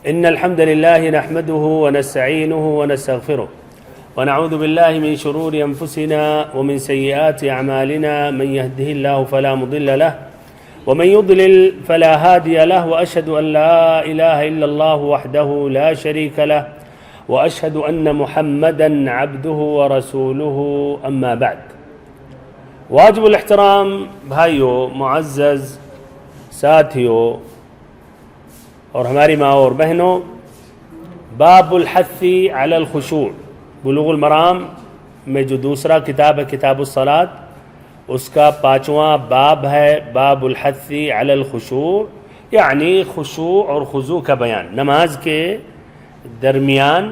إن الحمد لله نحمده ونستعينه ونستغفره ونعوذ بالله من شرور أنفسنا ومن سيئات أعمالنا من يهده الله فلا مضل له ومن يضلل فلا هادي له وأشهد أن لا إله إلا الله وحده لا شريك له وأشهد أن محمدا عبده ورسوله أما بعد واجب الاحترام بھائیو، معزز ساتھیوں اور ہماری ماں اور بہنوں، باب الحث علی الخشوع بلوغ المرام میں جو دوسرا کتاب ہے کتاب الصلاۃ، اس کا 5واں باب ہے باب الحث علی الخشوع، یعنی خشوع اور خضوع کا بیان، نماز کے درمیان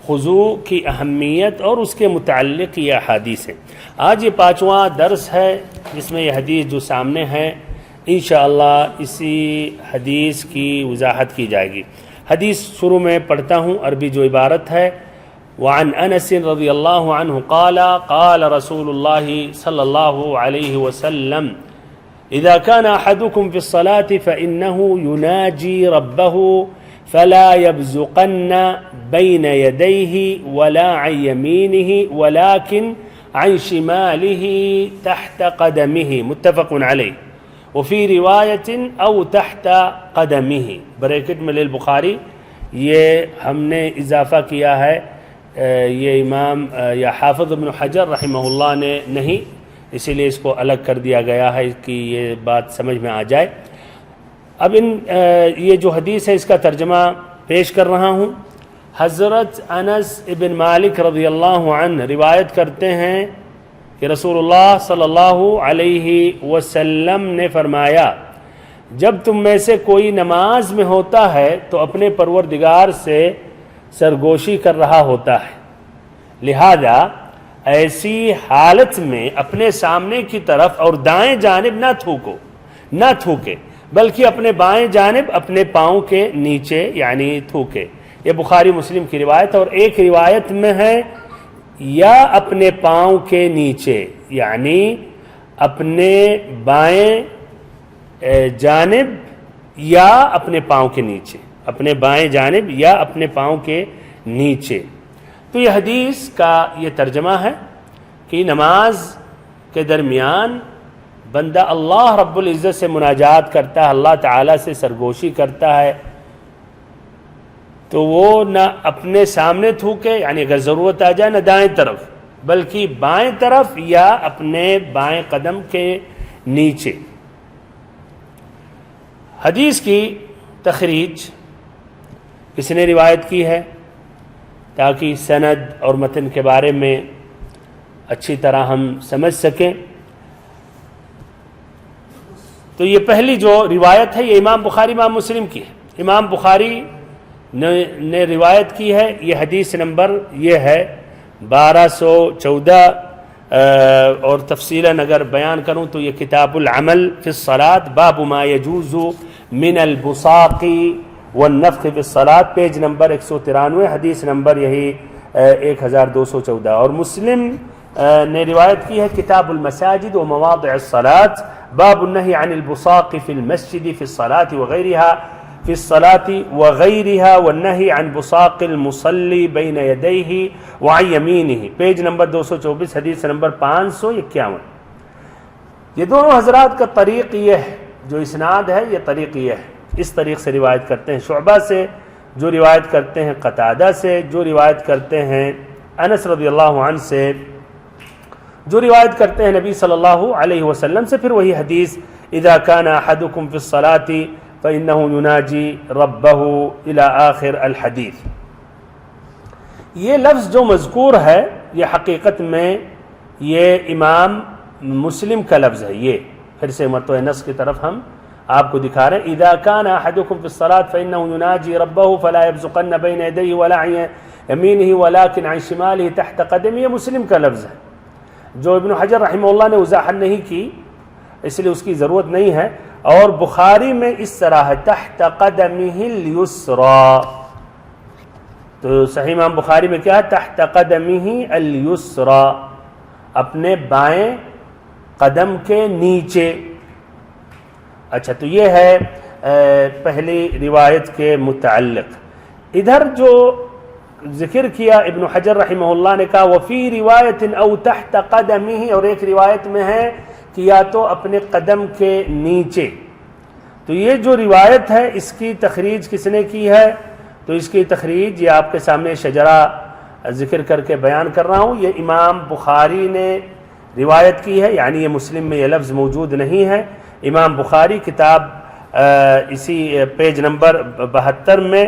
خضوع کی اہمیت اور اس کے متعلق یہ احادیث ہیں۔ آج یہ 5واں درس ہے جس میں یہ حدیث جو سامنے ہے انشاءاللہ اسی حدیث کی وضاحت کی جائے گی۔ حدیث شروع میں پڑھتا ہوں، عربی جو عبارت ہے، وعن انس رضی اللہ عنہ قال قال رسول اللہ صلی اللہ علیہ وسلم اذا كان احدكم في الصلاة فإنه يناجي ربه فلا يبزقن بين يديه ولا عن يمينه ولكن عن شماله تحت قدمه متفق علیہ وفی روایت او تحت قدمه، بریکٹ میں للبخاری، یہ ہم نے اضافہ کیا ہے، یہ امام یا حافظ ابن حجر رحمہ اللہ نے نہیں، اسی لیے اس کو الگ کر دیا گیا ہے کہ یہ بات سمجھ میں آ جائے۔ اب یہ جو حدیث ہے اس کا ترجمہ پیش کر رہا ہوں۔ حضرت انس ابن مالک رضی اللہ عنہ روایت کرتے ہیں کہ رسول اللہ صلی اللہ علیہ وسلم نے فرمایا، جب تم میں سے کوئی نماز میں ہوتا ہے تو اپنے پروردگار سے سرگوشی کر رہا ہوتا ہے، لہذا ایسی حالت میں اپنے سامنے کی طرف اور دائیں جانب نہ تھوکے بلکہ اپنے بائیں جانب اپنے پاؤں کے نیچے یعنی تھوکے۔ یہ بخاری مسلم کی روایت، اور ایک روایت میں ہے یا اپنے پاؤں کے نیچے، یعنی اپنے بائیں جانب یا اپنے پاؤں کے نیچے، اپنے بائیں جانب یا اپنے پاؤں کے نیچے۔ تو یہ حدیث کا یہ ترجمہ ہے کہ نماز کے درمیان بندہ اللہ رب العزت سے مناجات کرتا ہے، اللہ تعالیٰ سے سرگوشی کرتا ہے، تو وہ نہ اپنے سامنے تھوکے، یعنی اگر ضرورت آ جائے نہ دائیں طرف بلکہ بائیں طرف یا اپنے بائیں قدم کے نیچے۔ حدیث کی تخریج کس نے روایت کی ہے تاکہ سند اور متن کے بارے میں اچھی طرح ہم سمجھ سکیں؟ تو یہ پہلی جو روایت ہے یہ امام بخاری امام مسلم کی ہے۔ امام بخاری نے روایت کی ہے، یہ حدیث نمبر یہ ہے 1214، اور تفصیلاً اگر بیان کروں تو یہ کتاب العمل فی الصلاۃ باب ما یجوز من البصاق والنفخ فی الصلاۃ، پیج نمبر 193، حدیث نمبر یہی 1214، اور مسلم نے روایت کی ہے کتاب المساجد و مواضع الصلاۃ باب النہی عن البصاق فی المسجد فی الصلاۃ وغیرها والنہی عن بصاق المصلی بین یدیہ وعن یمینہ، پیج نمبر 224، حدیث نمبر 551۔ یہ دونوں حضرات کا طریق یہ ہے، جو اسناد ہے یہ طریق یہ ہے، اس طریق سے روایت کرتے ہیں، شعبہ سے جو روایت کرتے ہیں، قتادہ سے جو روایت کرتے ہیں، انس رضی اللہ عنہ سے جو روایت کرتے ہیں نبی صلی اللہ علیہ وسلم سے، پھر وہی حدیث اذا كان احدكم في الصلاة فإنه يناجي ربه الى آخر الحدیث۔ یہ لفظ جو مذکور ہے یہ حقیقت میں یہ امام مسلم کا لفظ ہے، یہ پھر سے متن نص کی طرف ہم آپ کو دکھا رہے ہیں، اذا كان احدكم في الصلاة فإنه يناجي ربه فلا يبزقن بين يديه ولا عن يمينه ولكن عن شماله تحت قدمه، یہ مسلم کا لفظ ہے جو ابن حجر رحمہ اللہ نے وضاحت نہیں کی، اس لیے اس کی ضرورت نہیں ہے، اور بخاری میں اس طرح ہے تحت قدمه اليسرى، تو صحیح امام بخاری میں کیا ہے تحت قدمه اليسرى، اپنے بائیں قدم کے نیچے۔ اچھا، تو یہ ہے پہلی روایت کے متعلق۔ ادھر جو ذکر کیا ابن حجر رحمہ اللہ نے کہا وفی روایت او تحت قدمہ، اور ایک روایت میں ہے کہ یا تو اپنے قدم کے نیچے۔ تو یہ جو روایت ہے اس کی تخریج کس نے کی ہے؟ تو اس کی تخریج یہ آپ کے سامنے شجرہ ذکر کر کے بیان کر رہا ہوں، یہ امام بخاری نے روایت کی ہے، یعنی یہ مسلم میں یہ لفظ موجود نہیں ہے۔ امام بخاری کتاب اسی پیج نمبر 72 میں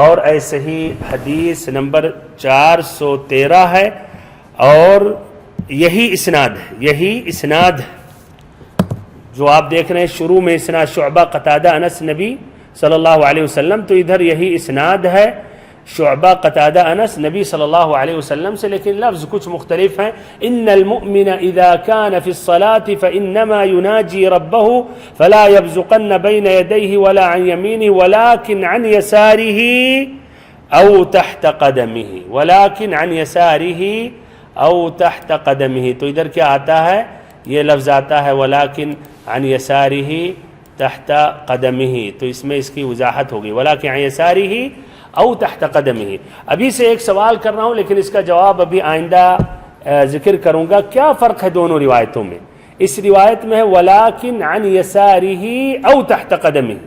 اور ایسے ہی حدیث نمبر 413 ہے، اور یہی اسناد ہے جو آپ دیکھ رہے ہیں شروع میں اسناد شعبہ قتادہ انس نبی صلی اللہ علیہ وسلم، تو ادھر یہی اسناد ہے شعبہ قتادہ انس نبی صلی اللہ علیہ وسلم سے، لیکن لفظ کچھ مختلف ہیں۔ ان المؤمن اذا كان في الصلاة فانما يناجي ربه فلا يبزقن بين يديه ولا عن يمينه ولكن عن يساره او تحت قدمه، ولكن عن يساره او تحت قدمه، تو ادھر کیا آتا ہے؟ یہ لفظ آتا ہے ولكن عن يساره تحت قدمه، تو اس میں اس کی وضاحت ہوگی ولكن عن يساره او تحت قدمه۔ ابھی سے ایک سوال کر رہا ہوں لیکن اس کا جواب ابھی آئندہ ذکر کروں گا۔ کیا فرق ہے دونوں روایتوں میں؟ اس روایت میں ہے ولكن عن يساره او تحت قدمه،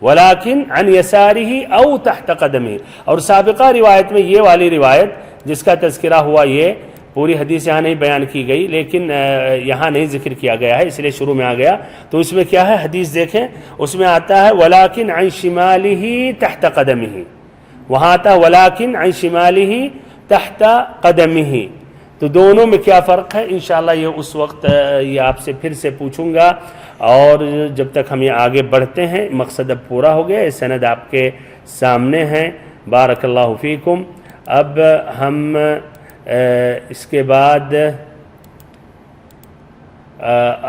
ولكن عن يساره او تحت قدمه، اور سابقہ روایت میں یہ والی روایت جس کا تذکرہ ہوا، یہ پوری حدیث یہاں نہیں بیان کی گئی لیکن یہاں نہیں ذکر کیا گیا ہے اس لیے شروع میں آ گیا۔ تو اس میں کیا ہے حدیث دیکھیں، اس میں آتا ہے ولكن عن شماله تحت قدمه، وہاں آتا ہے ولكن عن شماله تحت قدمه، تو دونوں میں کیا فرق ہے انشاءاللہ یہ اس وقت یہ آپ سے پھر سے پوچھوں گا، اور جب تک ہم یہ آگے بڑھتے ہیں مقصد اب پورا ہو گیا، سند آپ کے سامنے ہیں۔ بارک اللہ فیکم۔ اب ہم اس کے بعد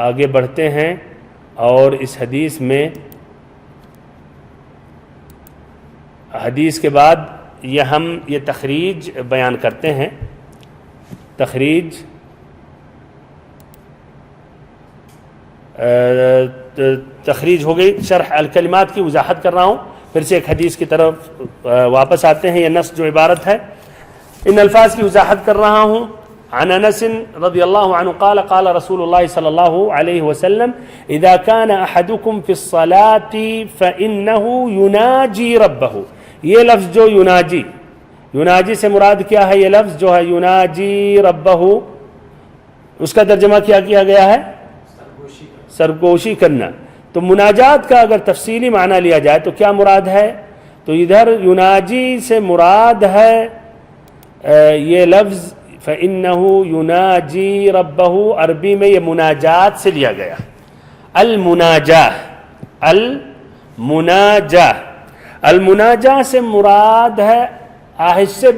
آگے بڑھتے ہیں اور اس حدیث میں حدیث کے بعد یہ تخریج بیان کرتے ہیں۔ تخریج ہو گئی، شرح الکلمات کی وضاحت کر رہا ہوں، پھر سے ایک حدیث کی طرف واپس آتے ہیں۔ یہ نص جو عبارت ہے ان الفاظ کی وضاحت کر رہا ہوں۔ عن انس رضی اللہ عنہ قال قال رسول اللہ صلی اللہ علیہ وسلم اذا كان احدكم في الصلاة فانه يناجي ربه، یہ لفظ جو یناجی سے مراد کیا ہے؟ یہ لفظ جو ہے یناجی ربہ، اس کا ترجمہ کیا کیا گیا ہے؟ سرگوشی کرنا۔ تو مناجات کا اگر تفصیلی معنی لیا جائے تو کیا مراد ہے؟ تو ادھر یناجی سے مراد ہے یہ لفظ فَإِنَّهُ يُنَاجِي رَبَّهُ، عربی میں یہ مناجات سے لیا گیا، المناجہ سے مراد ہے آہستہ سے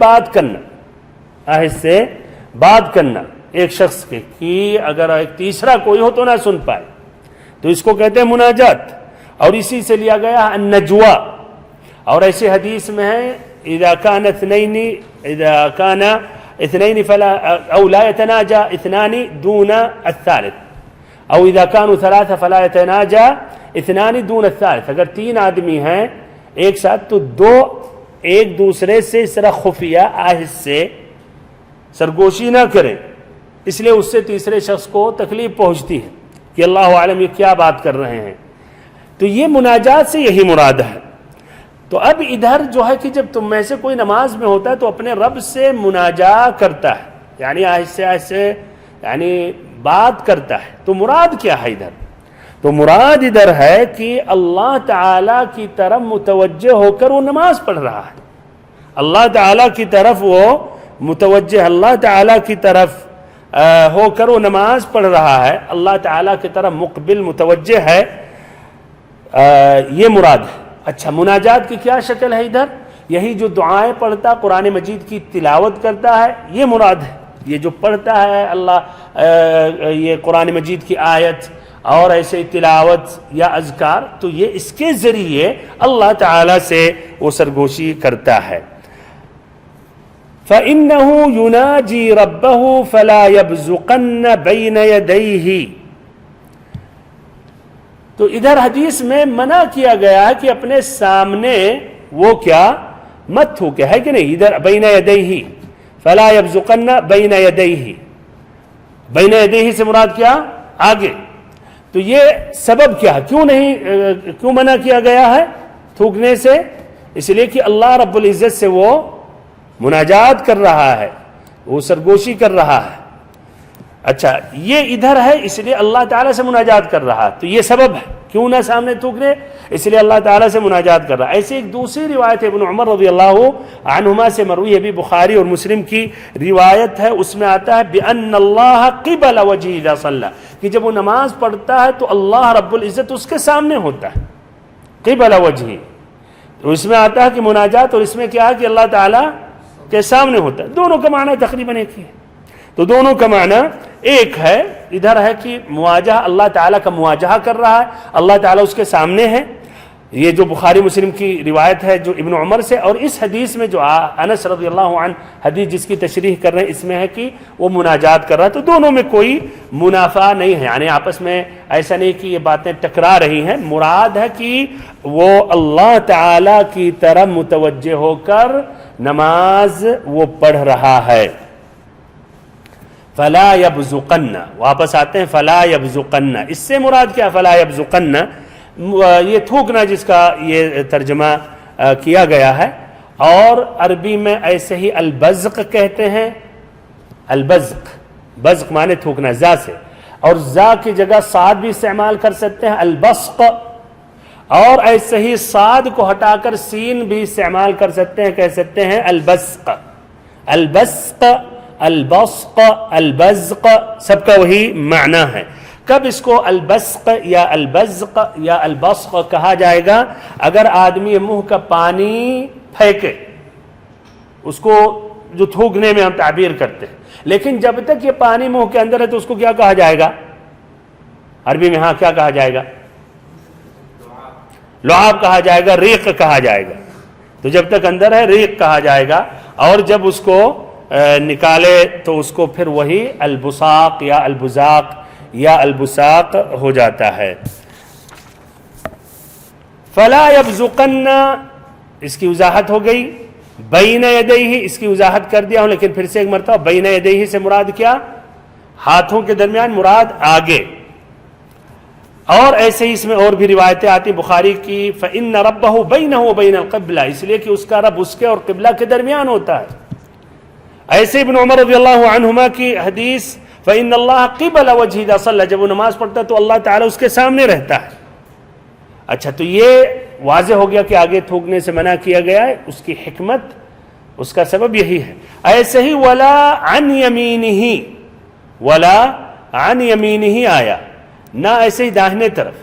بات کرنا ایک شخص کے، کہ اگر ایک تیسرا کوئی ہو تو نہ سن پائے، تو اس کو کہتے ہیں مناجات، اور اسی سے لیا گیا النجوہ۔ اور ایسے حدیث میں ہے اذا كان اثنين فلا او لا يتناجى اثنان دون الثالث، او اذا كانوا ثلاثة فلا يتناجى اثنان دون الثالث، اگر تین آدمی ہیں ایک ساتھ تو دو ایک دوسرے سے اس طرح خفیہ آہستہ سے سرگوشی نہ کریں، اس لیے اس سے تیسرے شخص کو تکلیف پہنچتی ہے کہ اللہ عالم یہ کیا بات کر رہے ہیں۔ تو یہ مناجات سے یہی مراد ہے۔ تو اب ادھر جو ہے کہ جب تم میں سے کوئی نماز میں ہوتا ہے تو اپنے رب سے مناجا کرتا ہے، یعنی آہستہ یعنی بات کرتا ہے، تو مراد کیا ہے ادھر؟ تو مراد ادھر ہے کہ اللہ تعالیٰ کی طرف متوجہ ہو کر وہ نماز پڑھ رہا ہے، اللہ تعالیٰ کی طرف وہ متوجہ، اللہ تعالیٰ کی طرف ہو کر وہ نماز پڑھ رہا ہے، اللہ تعالیٰ کی طرف مقبل متوجہ ہے، یہ مراد ہے۔ اچھا، مناجات کی کیا شکل ہے ادھر؟ یہی جو دعائیں پڑھتا، قرآن مجید کی تلاوت کرتا ہے، یہ مراد ہے۔ یہ جو پڑھتا ہے اللہ یہ قرآن مجید کی آیت اور ایسے تلاوت یا اذکار، تو یہ اس کے ذریعے اللہ تعالیٰ سے وہ سرگوشی کرتا ہے۔ فَإِنَّهُ يُنَاجِي رَبَّهُ فَلَا يَبْزُقَنَّ بَيْنَ يَدَيْهِ، تو ادھر حدیث میں منع کیا گیا ہے کہ اپنے سامنے وہ کیا مت تھوکے، ہے کہ نہیں؟ ادھر بین یدیہ فلا یبزقن بین یدیہ، بین یدیہ سے مراد کیا؟ آگے. تو یہ سبب کیا ہے، کیوں منع کیا گیا ہے تھوکنے سے؟ اس لیے کہ اللہ رب العزت سے وہ مناجات کر رہا ہے، وہ سرگوشی کر رہا ہے. اچھا یہ ادھر ہے اس لیے اللہ تعالیٰ سے مناجات کر رہا ہے، تو یہ سبب ہے کیوں نہ سامنے تھوکنے، اس لیے اللہ تعالیٰ سے مناجات کر رہا ہے. ایسے ایک دوسری روایت ابن عمر رضی اللہ عنہما سے مروی ہے، بھی بخاری اور مسلم کی روایت ہے، اس میں آتا ہے بِأَنَّ اللَّهَ قِبَلَ وَجْهِهِ إِذَا صَلَّى، کہ جب وہ نماز پڑھتا ہے تو اللہ رب العزت اس کے سامنے ہوتا ہے، قِبَلَ وَجْهِهِ. تو اس میں آتا ہے کہ مناجات، اور اس میں کیا ہے کہ اللہ تعالیٰ کے سامنے ہوتا ہے. دونوں کا معنی تقریباً ایک ہی ہے. تو دونوں کا معنی ایک ہے. ادھر ہے کہ مواجہہ، اللہ تعالیٰ کا مواجہہ کر رہا ہے، اللہ تعالیٰ اس کے سامنے ہے. یہ جو بخاری مسلم کی روایت ہے جو ابن عمر سے، اور اس حدیث میں جو انس رضی اللہ عنہ حدیث جس کی تشریح کر رہے ہیں، اس میں ہے کہ وہ مناجات کر رہا ہے. تو دونوں میں کوئی منافع نہیں ہے، یعنی آپس میں ایسا نہیں کہ یہ باتیں ٹکرا رہی ہیں. مراد ہے کہ وہ اللہ تعالیٰ کی طرف متوجہ ہو کر نماز وہ پڑھ رہا ہے. فلا یبزقن، واپس آتے ہیں فلا یبزقن، اس سے مراد کیا؟ فلا یبزقن یہ تھوکنا جس کا یہ ترجمہ کیا گیا ہے، اور عربی میں ایسے ہی البزق کہتے ہیں. البزق، بزق مانے تھوکنا زا سے، اور زا کی جگہ صاد بھی استعمال کر سکتے ہیں البصق، اور ایسے ہی صاد کو ہٹا کر سین بھی استعمال کر سکتے ہیں، کہہ سکتے ہیں البزق. البزق، البصق، البزق سب کا وہی معنی ہے. کب اس کو البصق یا البزق یا البصق کہا جائے گا؟ اگر آدمی منہ کا پانی پھینکے، اس کو جو تھوکنے میں ہم تعبیر کرتے ہیں، لیکن جب تک یہ پانی منہ کے اندر ہے تو اس کو کیا کہا جائے گا عربی میں؟ ہاں کیا کہا جائے گا؟ لعاب کہا جائے گا، ریق کہا جائے گا. تو جب تک اندر ہے ریق کہا جائے گا، اور جب اس کو نکالے تو اس کو پھر وہی البصاق یا البزاق یا البساق ہو جاتا ہے. فلا یبزقن، اس کی وضاحت ہو گئی. بین یدیہ، اس کی وضاحت کر دیا ہوں، لیکن پھر سے ایک مرتبہ بین یدیہ سے مراد کیا؟ ہاتھوں کے درمیان، مراد آگے. اور ایسے ہی اس میں اور بھی روایتیں آتی بخاری کی، فإن ربہ بینہ وبین القبلہ، اس لیے کہ اس کا رب اس کے اور قبلہ کے درمیان ہوتا ہے. ایسے ابن عمر رضی اللہ عنہما کی حدیث، فإن اللہ قبل وجہ اذا صلی، جب وہ نماز پڑھتا ہے تو اللہ تعالیٰ اس کے سامنے رہتا ہے. اچھا تو یہ واضح ہو گیا کہ آگے تھوکنے سے منع کیا گیا ہے، اس کی حکمت، اس کا سبب یہی ہے. ایسے ہی ولا عن یمینہ، ولا عن یمینہ آیا، نہ ایسے ہی داہنے طرف.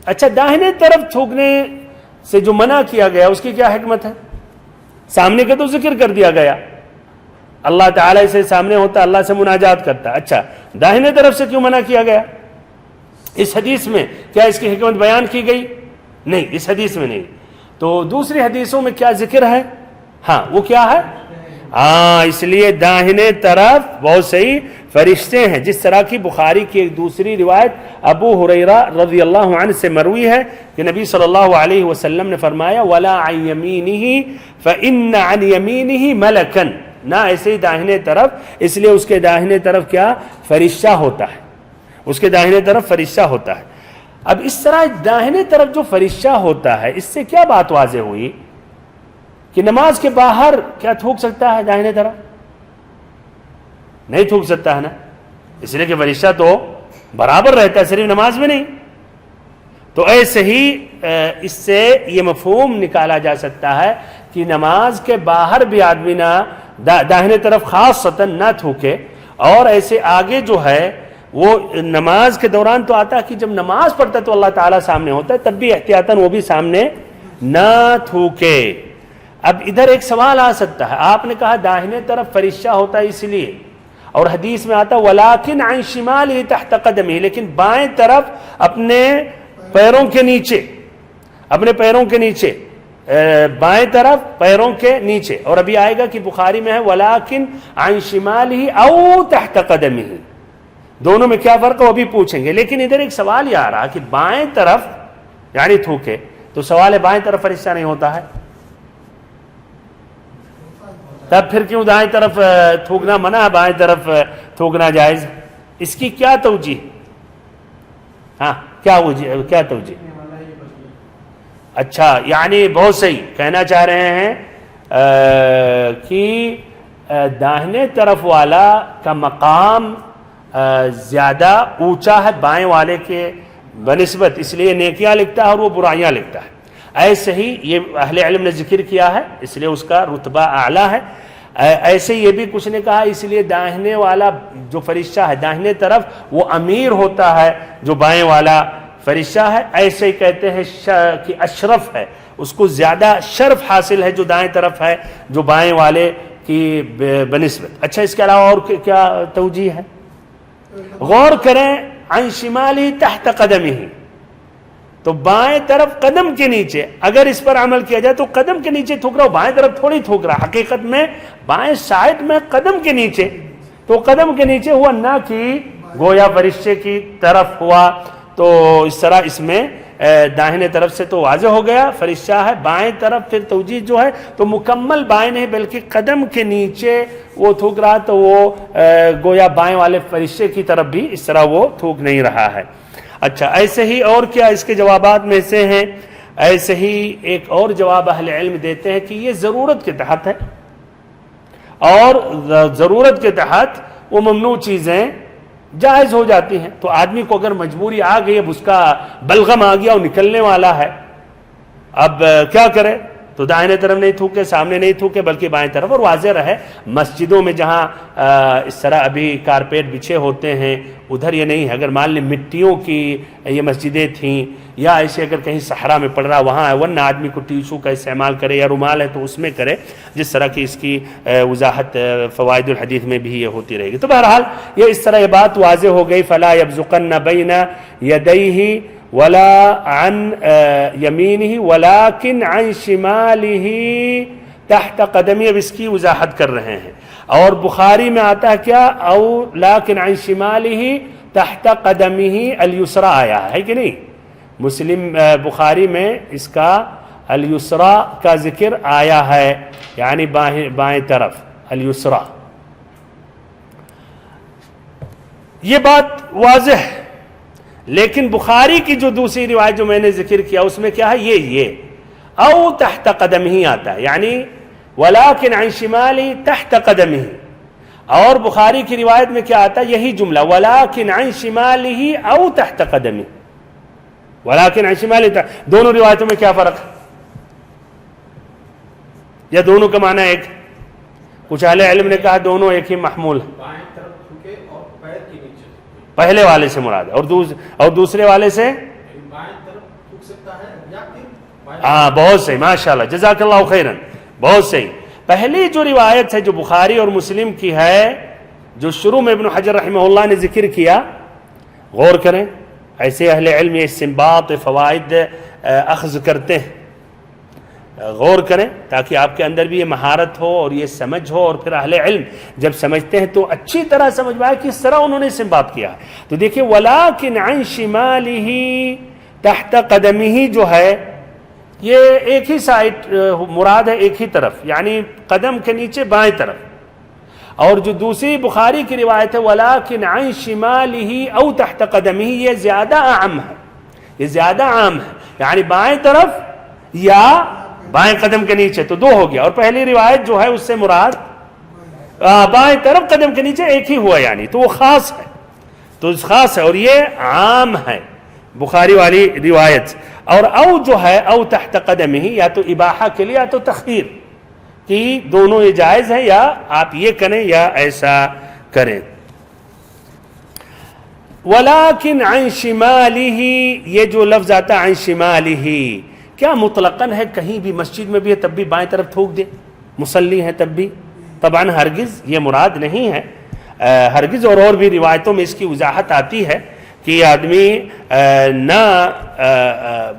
اچھا داہنے طرف تھوکنے سے جو منع کیا گیا اس کی کیا حکمت ہے؟ سامنے کا تو ذکر کر دیا گیا، اللہ تعالیٰ سے سامنے ہوتا، اللہ سے مناجات کرتا. اچھا داہنے طرف سے کیوں منع کیا گیا؟ اس حدیث میں کیا اس کی حکمت بیان کی گئی؟ نہیں، اس حدیث میں نہیں. تو دوسری حدیثوں میں کیا ذکر ہے؟ ہاں وہ کیا ہے؟ اس لیے داہنے طرف بہت صحیح فرشتے ہیں، جس طرح کی بخاری کی ایک دوسری روایت ابو ہریرہ رضی اللہ عنہ سے مروی ہے کہ نبی صلی اللہ علیہ وسلم نے فرمایا وَلَا عَنْ يَمِينِهِ فَإِنَّ عَنْ يَمِينِهِ مَلَكًا، نہ ایسے ہی داہنے طرف، اس لیے اس کے داہنے طرف کیا؟ فرشتہ ہوتا ہے، اس کے داہنے طرف فرشتہ ہوتا ہے. اب اس طرح داہنے طرف جو فرشتہ ہوتا ہے، اس سے کیا بات واضح ہوئی کہ نماز کے باہر کیا تھوک سکتا ہے داہنے طرف؟ نہیں تھوک سکتا ہے نا، اس لیے کہ فرشتہ تو برابر رہتا ہے، صرف نماز میں نہیں. تو ایسے ہی اس سے یہ مفہوم نکالا جا سکتا ہے کہ نماز کے باہر بھی آدمی نہ داہنے طرف خاصتاً نہ تھوکے. اور ایسے آگے جو ہے وہ نماز کے دوران تو آتا ہے کہ جب نماز پڑھتا ہے تو اللہ تعالیٰ سامنے ہوتا ہے، تب بھی احتیاطاً وہ بھی سامنے نہ تھوکے. اب ادھر ایک سوال آ سکتا ہے، آپ نے کہا داہنے طرف فرشتہ ہوتا ہے اس لیے، اور حدیث میں آتا وَلَٰكِنْ عَنْ شِمَالِهِ تَحْتَ قَدَمِهِ، لیکن بائیں طرف اپنے پیروں کے نیچے، اپنے پیروں کے نیچے، بائیں طرف پیروں کے نیچے. اور ابھی آئے گا کہ بخاری میں ہے وَلَٰكِنْ عَنْ شِمَالِهِ أَوْ تَحْتَ قَدَمِهِ، دونوں میں کیا فرق ہے وہ بھی پوچھیں گے. لیکن ادھر ایک سوال یہ آ رہا کہ بائیں طرف یعنی تھوکے، تو سوال ہے بائیں طرف فرشتہ نہیں ہوتا ہے، تب پھر کیوں دائیں طرف تھوکنا منع ہے، بائیں طرف تھوکنا جائز؟ اس کی کیا توجیہ؟ ہاں کیا توجیہ؟ اچھا، یعنی بہت صحیح کہنا چاہ رہے ہیں کہ داہنے طرف والا کا مقام زیادہ اونچا ہے بائیں والے کے بنسبت، اس لیے نیکیاں لکھتا ہے اور وہ برائیاں لکھتا ہے. ایسے ہی یہ اہل علم نے ذکر کیا ہے، اس لیے اس کا رتبہ اعلیٰ ہے. ایسے یہ بھی کچھ نے کہا اس لیے داہنے والا جو فرشتہ ہے داہنے طرف وہ امیر ہوتا ہے جو بائیں والا فرشتہ ہے. ایسے ہی کہتے ہیں کہ اشرف ہے، اس کو زیادہ شرف حاصل ہے جو دائیں طرف ہے جو بائیں والے کی بنسبت. اچھا، اس کے علاوہ اور کیا توجیہ ہے؟ غور کریں، عن شمالی تحت قدمہ، تو بائیں طرف قدم کے نیچے اگر اس پر عمل کیا جائے تو قدم کے نیچے تھوک رہا ہو، بائیں طرف تھوڑی تھوک رہا، حقیقت میں بائیں سائڈ میں قدم کے نیچے، تو قدم کے نیچے ہوا نہ کہ گویا فرشتے کی طرف ہوا. تو اس طرح اس میں داہنے طرف سے تو واضح ہو گیا فرشتہ ہے، بائیں طرف پھر توجیہ جو ہے تو مکمل بائیں نہیں بلکہ قدم کے نیچے وہ تھوک رہا، تو وہ گویا بائیں والے فرشتے کی طرف بھی اس طرح وہ تھوک نہیں رہا ہے. اچھا، ایسے ہی اور کیا اس کے جوابات میں سے ہیں؟ ایسے ہی ایک اور جواب اہل علم دیتے ہیں کہ یہ ضرورت کے تحت ہے، اور ضرورت کے تحت وہ ممنوع چیزیں جائز ہو جاتی ہیں. تو آدمی کو اگر مجبوری آ گئی، اب اس کا بلغم آ گیا اور نکلنے والا ہے، اب کیا کرے؟ تو دائیں طرف نہیں تھوکے، سامنے نہیں تھوکے بلکہ بائیں طرف. اور واضح رہے مسجدوں میں جہاں اس طرح ابھی کارپیٹ بچھے ہوتے ہیں ادھر یہ نہیں ہے. اگر مان لیں مٹیوں کی یہ مسجدیں تھیں یا ایسے اگر کہیں صحرا میں پڑ رہا وہاں ہے، ورنہ آدمی کو ٹیشو کا استعمال کرے یا رومال ہے تو اس میں کرے، جس طرح کی اس کی وضاحت فوائد الحدیث میں بھی یہ ہوتی رہے گی. تو بہرحال یہ اس طرح یہ بات واضح ہو گئی. فلا یبزقن بین یدیہ ولا عن یمینہ ولکن عن شمالہ تحت قدمی. اب اس کی وضاحت کر رہے ہیں. اور بخاری میں آتا ہے کیا؟ او لیکن عن شمالہ تحت قدمہ الیسرا آیا ہے کہ نہیں؟ مسلم بخاری میں اس کا الیسرا کا ذکر آیا ہے، یعنی بائیں طرف الیسرا. یہ بات واضح ہے. لیکن بخاری کی جو دوسری روایت جو میں نے ذکر کیا اس میں کیا ہے؟ یہ او تحت قدمہ آتا ہے، یعنی ولیکن عن شمالی تحت قدمہ. اور بخاری کی روایت میں کیا آتا ہے؟ یہی جملہ ولیکن عن شمالہ او تحت قدمہ. ولیکن عن شمالہ، دونوں روایتوں میں کیا فرق ہے؟ یا دونوں کا معنی ایک؟ کچھ اہل علم نے کہا دونوں ایک ہی محمول ہے، پہلے والے سے مراد ہے اور دوسرے والے سے ہاں بہت صحیح، ماشاءاللہ، جزاک اللہ خیرا، بہت صحیح. پہلی جو روایت ہے جو بخاری اور مسلم کی ہے، جو شروع میں ابن حجر رحمہ اللہ نے ذکر کیا، غور کریں. ایسے اہل علم یہ استنباط فوائد اخذ کرتے ہیں، غور کریں تاکہ آپ کے اندر بھی یہ مہارت ہو اور یہ سمجھ ہو، اور پھر اہل علم جب سمجھتے ہیں تو اچھی طرح سمجھ پائے کس طرح انہوں نے استنباط کیا. تو دیکھیں ولیکن عن شمالہ تحت قدمہ جو ہے یہ ایک ہی سائٹ مراد ہے، ایک ہی طرف، یعنی قدم کے نیچے بائیں طرف. اور جو دوسری بخاری کی روایت ہے ولیکن عن شمالہ او تحت قدمہ، یہ زیادہ عام ہے، یہ زیادہ عام ہے، یعنی بائیں طرف یا بائیں قدم کے نیچے. تو دو ہو گیا. اور پہلی روایت جو ہے اس سے مراد بائیں طرف قدم کے نیچے ایک ہی ہوا، یعنی تو وہ خاص ہے، تو خاص ہے اور یہ عام ہے بخاری والی روایت. اور او جو ہے او تحت قدمہ، یا تو اباحہ کے لیے یا تو تخیر، کہ دونوں یہ جائز ہیں، یا آپ یہ کریں یا ایسا کریں. ولیکن عن شمالہ، یہ جو لفظ آتا ہے عن شمالہ، کیا مطلقاً ہے کہیں بھی مسجد میں بھی ہے تب بھی بائیں طرف تھوک دے، مصلی ہے تب بھی؟ طبعاً ہرگز یہ مراد نہیں ہے، ہرگز. اور بھی روایتوں میں اس کی وضاحت آتی ہے کہ آدمی نہ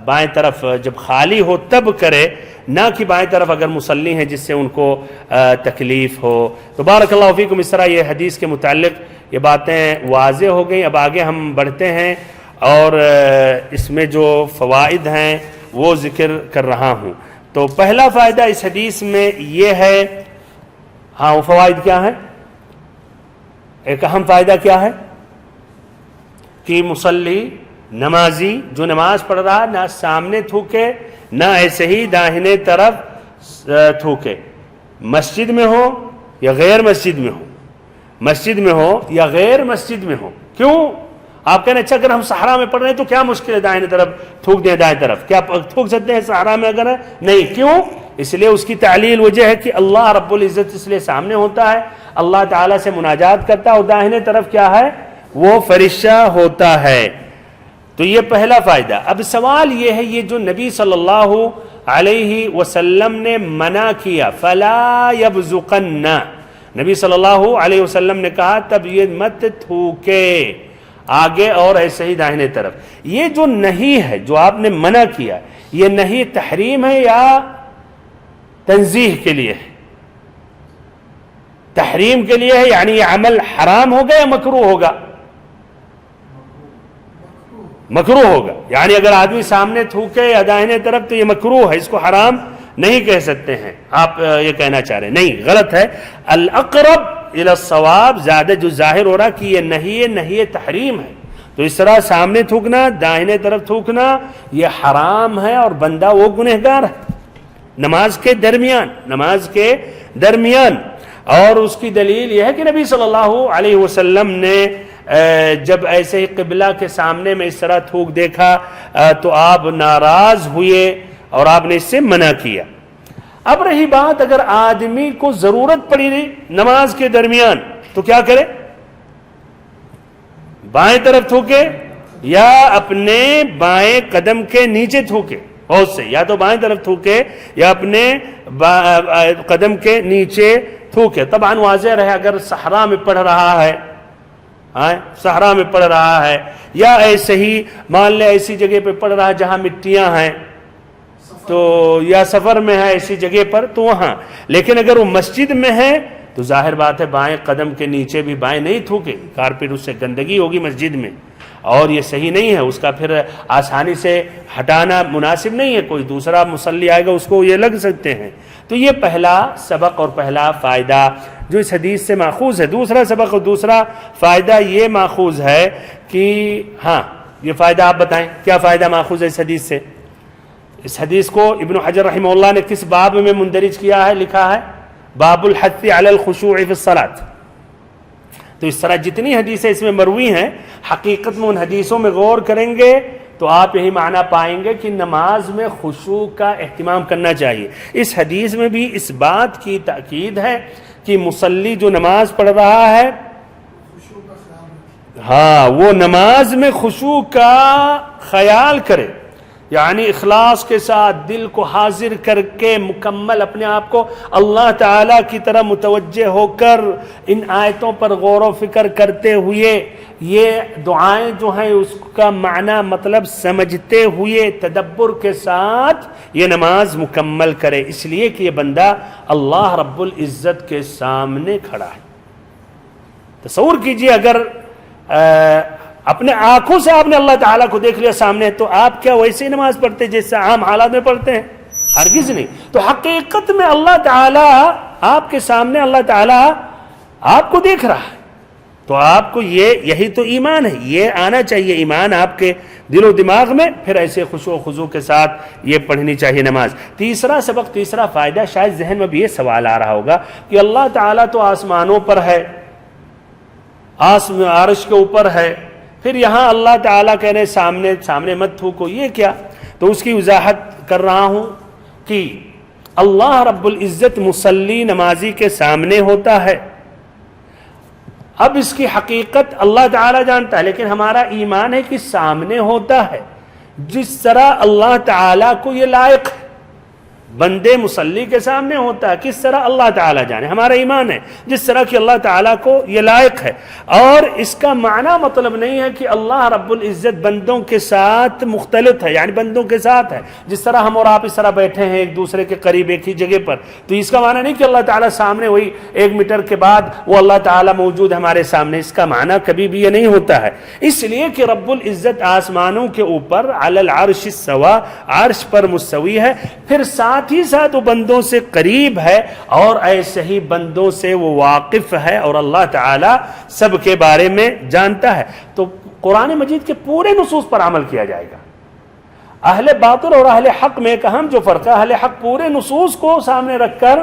بائیں طرف جب خالی ہو تب کرے، نہ کہ بائیں طرف اگر مصلی ہیں جس سے ان کو تکلیف ہو۔ تو بارک اللہ فیکم، اس طرح یہ حدیث کے متعلق یہ باتیں واضح ہو گئیں۔ اب آگے ہم بڑھتے ہیں اور اس میں جو فوائد ہیں وہ ذکر کر رہا ہوں۔ تو پہلا فائدہ اس حدیث میں یہ ہے، ہاں وہ فوائد کیا ہیں؟ ایک اہم فائدہ کیا ہے کہ مصلی نمازی جو نماز پڑھ رہا نہ سامنے تھوکے نہ ایسے ہی داہنے طرف تھوکے، مسجد میں ہو یا غیر مسجد میں ہو، مسجد میں ہو یا غیر مسجد میں ہو۔ کیوں؟ آپ کہنے اچھا اگر ہم صحرا میں پڑھ رہے ہیں تو کیا مشکل ہے دائیں طرف تھوک دیں؟ دائیں طرف کیا تھوک سکتے ہیں صحرا میں اگر ہے؟ نہیں۔ کیوں؟ اس لیے اس کی تعلیل وجہ ہے کہ اللہ رب العزت اس لیے سامنے ہوتا ہے، اللہ تعالیٰ سے مناجات کرتا ہے، اور داہنے طرف کیا ہے؟ وہ فرشتہ ہوتا ہے۔ تو یہ پہلا فائدہ۔ اب سوال یہ ہے، یہ جو نبی صلی اللہ علیہ وسلم نے منع کیا فَلَا يَبْزُقَنَّ، نبی صلی اللہ علیہ وسلم نے کہا تب یہ مت تھوکے آگے اور ایسے ہی داہنے طرف، یہ جو نہیں ہے جو آپ نے منع کیا، یہ نہیں تحریم ہے یا تنزیہ کے لیے ہے؟ تحریم کے لیے ہے، یعنی یہ عمل حرام ہوگا یا مکروہ ہوگا؟ مکروہ ہوگا، یعنی اگر آدمی سامنے تھوکے یا داہنے طرف تو یہ مکروہ ہے، اس کو حرام نہیں کہہ سکتے ہیں آپ یہ کہنا چاہ رہے ہیں؟ نہیں، غلط ہے۔ الاقرب الی الصواب، زیادہ جو ظاہر ہو رہا کہ یہ نہیں تحریم ہے، تو اس طرح سامنے تھوکنا داہنے طرف تھوکنا یہ حرام ہے اور بندہ وہ گنہگار ہے نماز کے درمیان۔ اور اس کی دلیل یہ ہے کہ نبی صلی اللہ علیہ وسلم نے جب ایسے ہی قبلہ کے سامنے میں اس طرح تھوک دیکھا تو آپ ناراض ہوئے اور آپ نے اس سے منع کیا۔ اب رہی بات اگر آدمی کو ضرورت پڑی نماز کے درمیان تو کیا کرے؟ بائیں طرف تھوکے یا اپنے بائیں قدم کے نیچے تھوکے؟ بہت سے یا تو بائیں طرف تھوکے یا اپنے قدم کے نیچے تھوکے۔ طبعاً واضح رہے اگر صحرا میں پڑھ رہا ہے، صحرا میں پڑھ رہا ہے یا ایسے ہی مان لے ایسی جگہ پہ پڑھ رہا ہے جہاں مٹیاں ہیں تو یا سفر میں ہے ایسی جگہ پر تو وہاں، لیکن اگر وہ مسجد میں ہے تو ظاہر بات ہے بائیں قدم کے نیچے بھی بائیں نہیں تھوکے، کارپیٹ اس سے گندگی ہوگی مسجد میں اور یہ صحیح نہیں ہے، اس کا پھر آسانی سے ہٹانا مناسب نہیں ہے، کوئی دوسرا مصلی آئے گا اس کو یہ لگ سکتے ہیں۔ تو یہ پہلا سبق اور پہلا فائدہ جو اس حدیث سے ماخوذ ہے۔ دوسرا سبق اور دوسرا فائدہ یہ ماخوذ ہے کہ ہاں یہ فائدہ آپ بتائیں کیا فائدہ ماخوذ ہے اس حدیث سے؟ اس حدیث کو ابن حجر رحمہ اللہ نے کس باب میں مندرج کیا ہے؟ لکھا ہے باب الحث علی الخشوع فی الصلاۃ۔ تو اس طرح جتنی حدیثیں اس میں مروی ہیں حقیقت میں ان حدیثوں میں غور کریں گے تو آپ یہی معنی پائیں گے کہ نماز میں خشوع کا اہتمام کرنا چاہیے۔ اس حدیث میں بھی اس بات کی تاکید ہے کہ مصلی جو نماز پڑھ رہا ہے ہاں وہ نماز میں خشوع کا خیال کرے، یعنی اخلاص کے ساتھ دل کو حاضر کر کے مکمل اپنے آپ کو اللہ تعالیٰ کی طرح متوجہ ہو کر ان آیتوں پر غور و فکر کرتے ہوئے یہ دعائیں جو ہیں اس کا معنی مطلب سمجھتے ہوئے تدبر کے ساتھ یہ نماز مکمل کرے، اس لیے کہ یہ بندہ اللہ رب العزت کے سامنے کھڑا ہے۔ تصور کیجئے اگر اپنے آنکھوں سے آپ نے اللہ تعالیٰ کو دیکھ لیا سامنے تو آپ کیا ویسے ہی نماز پڑھتے جیسے عام حالات میں پڑھتے ہیں؟ ہرگز نہیں۔ تو حقیقت میں اللہ تعالیٰ آپ کے سامنے اللہ تعالیٰ آپ کو دیکھ رہا ہے، تو آپ کو یہی تو ایمان ہے، یہ آنا چاہیے ایمان آپ کے دل و دماغ میں، پھر ایسے خشوع و خضوع کے ساتھ یہ پڑھنی چاہیے نماز۔ تیسرا سبق، تیسرا فائدہ، شاید ذہن میں بھی یہ سوال آ رہا ہوگا کہ اللہ تعالیٰ تو آسمانوں پر ہے، عرش کے اوپر ہے، پھر یہاں اللہ تعالیٰ کہنے سامنے مت تھوکو، یہ کیا؟ تو اس کی وضاحت کر رہا ہوں کہ اللہ رب العزت مصلی نمازی کے سامنے ہوتا ہے۔ اب اس کی حقیقت اللہ تعالیٰ جانتا ہے، لیکن ہمارا ایمان ہے کہ سامنے ہوتا ہے جس طرح اللہ تعالیٰ کو یہ لائق ہے۔ بندے مصلی کے سامنے ہوتا ہے، کس طرح اللہ تعالیٰ جانے. ہمارا ایمان ہے جس طرح کہ اللہ تعالیٰ کو یہ لائق ہے. اور اس کا معنی مطلب نہیں ہے کہ اللہ رب العزت بندوں کے ساتھ مختلف ہے، یعنی بندوں کے ساتھ ہے جس طرح ہم اور آپ اس طرح بیٹھے ہیں ایک دوسرے کے قریب ایک ہی جگہ پر. تو اس کا معنی نہیں کہ اللہ تعالیٰ سامنے ہوئی 1 میٹر کے بعد وہ اللہ تعالیٰ موجود ہے ہمارے سامنے. اس کا معنی کبھی بھی یہ نہیں ہوتا ہے. اس لیے کہ رب العزت آسمانوں کے اوپر علی العرش استویٰ، عرش پر مستوی ہے، پھر ساتھ ہی ساتھ وہ بندوں سے قریب ہے اور ایسے ہی بندوں سے وہ واقف ہے اور اللہ تعالیٰ سب کے بارے میں جانتا ہے. تو قرآن مجید کے پورے نصوص پر عمل کیا جائے گا. اہل باطل اور اہل حق میں ایک اہم جو فرق ہے، اہل حق پورے نصوص کو سامنے رکھ کر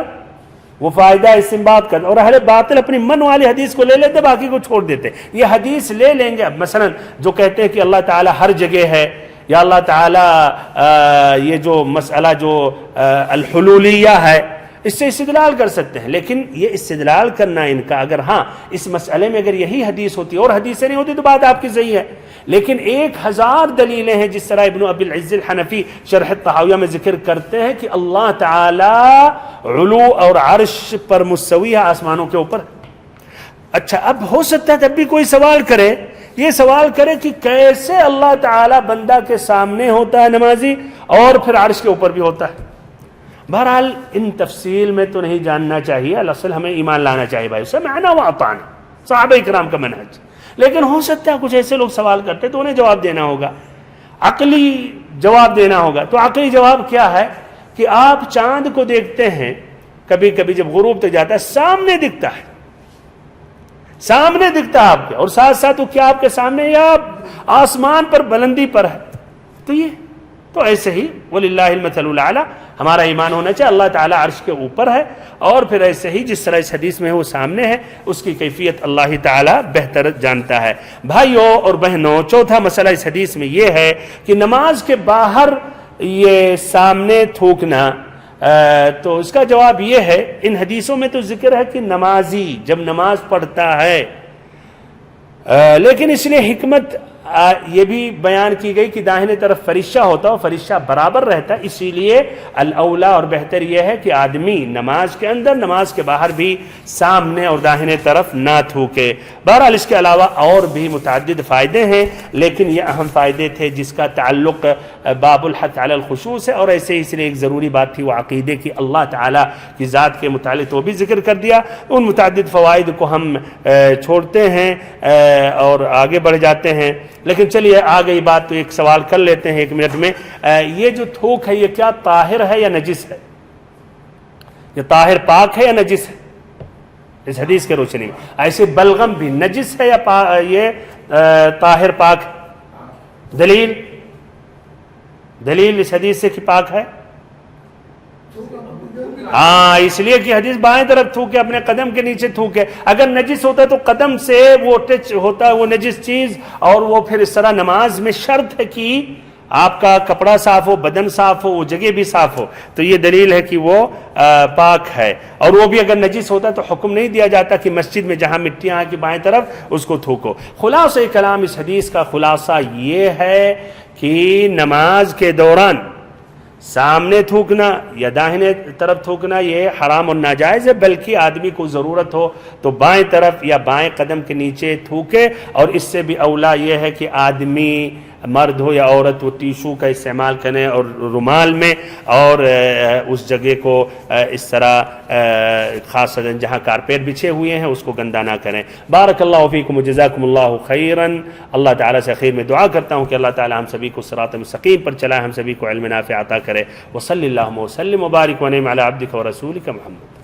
وہ فائدہ استنباط کرتے، اور اہل باطل اپنی من والی حدیث کو لے لیتے، باقی کو چھوڑ دیتے. یہ حدیث لے لیں گے. اب مثلا جو کہتے ہیں کہ اللہ تعالیٰ ہر جگہ ہے، یا اللہ تعالیٰ یہ جو مسئلہ جو الحلولیہ ہے اس سے استدلال کر سکتے ہیں، لیکن یہ استدلال کرنا ان کا اگر ہاں اس مسئلے میں اگر یہی حدیث ہوتی اور حدیثیں نہیں ہوتی تو بات آپ کی صحیح ہے. لیکن 1000 دلیلیں ہیں جس طرح ابن ابی العز الحنفی شرح الطحاویہ میں ذکر کرتے ہیں کہ اللہ تعالیٰ علو اور عرش پر مستوی ہے آسمانوں کے اوپر. اچھا اب ہو سکتا ہے تب بھی کوئی سوال کرے، یہ سوال کرے کہ کیسے اللہ تعالیٰ بندہ کے سامنے ہوتا ہے نمازی اور پھر عرش کے اوپر بھی ہوتا ہے. بہرحال ان تفصیل میں تو نہیں جاننا چاہیے، الاصل ہمیں ایمان لانا چاہیے بھائی، سمعنا واطعنا صحابہ کرام کا منہج. لیکن ہو سکتا ہے کچھ ایسے لوگ سوال کرتے تو انہیں جواب دینا ہوگا، عقلی جواب دینا ہوگا. تو عقلی جواب کیا ہے کہ آپ چاند کو دیکھتے ہیں کبھی کبھی جب غروب تک جاتا ہے سامنے دکھتا ہے، سامنے دکھتا ہے آپ کے، اور ساتھ ساتھ وہ کیا آپ کے سامنے یا آسمان پر بلندی پر ہے. تو یہ تو ایسے ہی وَلِلَّهِ الْمَثَلُ الْأَعْلَى ہمارا ایمان ہونا چاہیے اللہ تعالیٰ عرش کے اوپر ہے، اور پھر ایسے ہی جس طرح اس حدیث میں وہ سامنے ہے اس کی کیفیت اللہ تعالیٰ بہتر جانتا ہے. بھائیوں اور بہنوں، چوتھا مسئلہ اس حدیث میں یہ ہے کہ نماز کے باہر یہ سامنے تھوکنا، تو اس کا جواب یہ ہے، ان حدیثوں میں تو ذکر ہے کہ نمازی جب نماز پڑھتا ہے، لیکن اس لیے حکمت یہ بھی بیان کی گئی کہ داہنے طرف فرشتہ ہوتا ہے، فرشتہ برابر رہتا ہے، اسی لیے الاولا اور بہتر یہ ہے کہ آدمی نماز کے اندر نماز کے باہر بھی سامنے اور داہنے طرف نہ تھوکے. بہرحال اس کے علاوہ اور بھی متعدد فائدے ہیں، لیکن یہ اہم فائدے تھے جس کا تعلق باب الحث علی الخشوع سے، اور ایسے ہی اس لیے ایک ضروری بات تھی وہ عقیدے کی اللہ تعالیٰ کی ذات کے متعلق وہ بھی ذکر کر دیا. ان متعدد فوائد کو ہم چھوڑتے ہیں اور آگے بڑھ جاتے ہیں. لیکن چلیے آگئی بات تو ایک سوال کر لیتے ہیں 1 منٹ میں. یہ جو تھوک ہے یہ کیا طاہر ہے یا نجس ہے؟ یہ طاہر پاک ہے یا نجس ہے اس حدیث کے روشنی میں؟ ایسے بلغم بھی نجس ہے یا یہ طاہر پاک؟ دلیل اس حدیث سے کہ پاک ہے. ہاں اس لیے کہ حدیث بائیں طرف تھوکے، اپنے قدم کے نیچے تھوکے. اگر نجس ہوتا تو قدم سے وہ ٹچ ہوتا ہے وہ نجس چیز، اور وہ پھر اس طرح نماز میں شرط ہے کہ آپ کا کپڑا صاف ہو، بدن صاف ہو، وہ جگہ بھی صاف ہو. تو یہ دلیل ہے کہ وہ پاک ہے. اور وہ بھی اگر نجس ہوتا تو حکم نہیں دیا جاتا کہ مسجد میں جہاں مٹیاں ہیں کہ بائیں طرف اس کو تھوکو. خلاصہ کلام اس حدیث کا خلاصہ یہ ہے کہ نماز کے دوران سامنے تھوکنا یا داہنے طرف تھوکنا یہ حرام اور ناجائز ہے، بلکہ آدمی کو ضرورت ہو تو بائیں طرف یا بائیں قدم کے نیچے تھوکے. اور اس سے بھی اولا یہ ہے کہ آدمی مرد ہو یا عورت وہ ٹیشو کا استعمال کریں اور رومال میں، اور اس جگہ کو اس طرح خاص جہاں کارپیٹ بچھے ہوئے ہیں اس کو گندا نہ کریں. بارک اللہ فیکم وجزاکم اللہ خیراً. اللہ تعالیٰ سے خیر میں دعا کرتا ہوں کہ اللہ تعالیٰ ہم سبھی کو صراط مستقیم پر چلائے، ہم سبھی کو علم نافع عطا کرے. وصلی اللہ وسلم وبارک ونعم علی عبدک ورسولک محمد.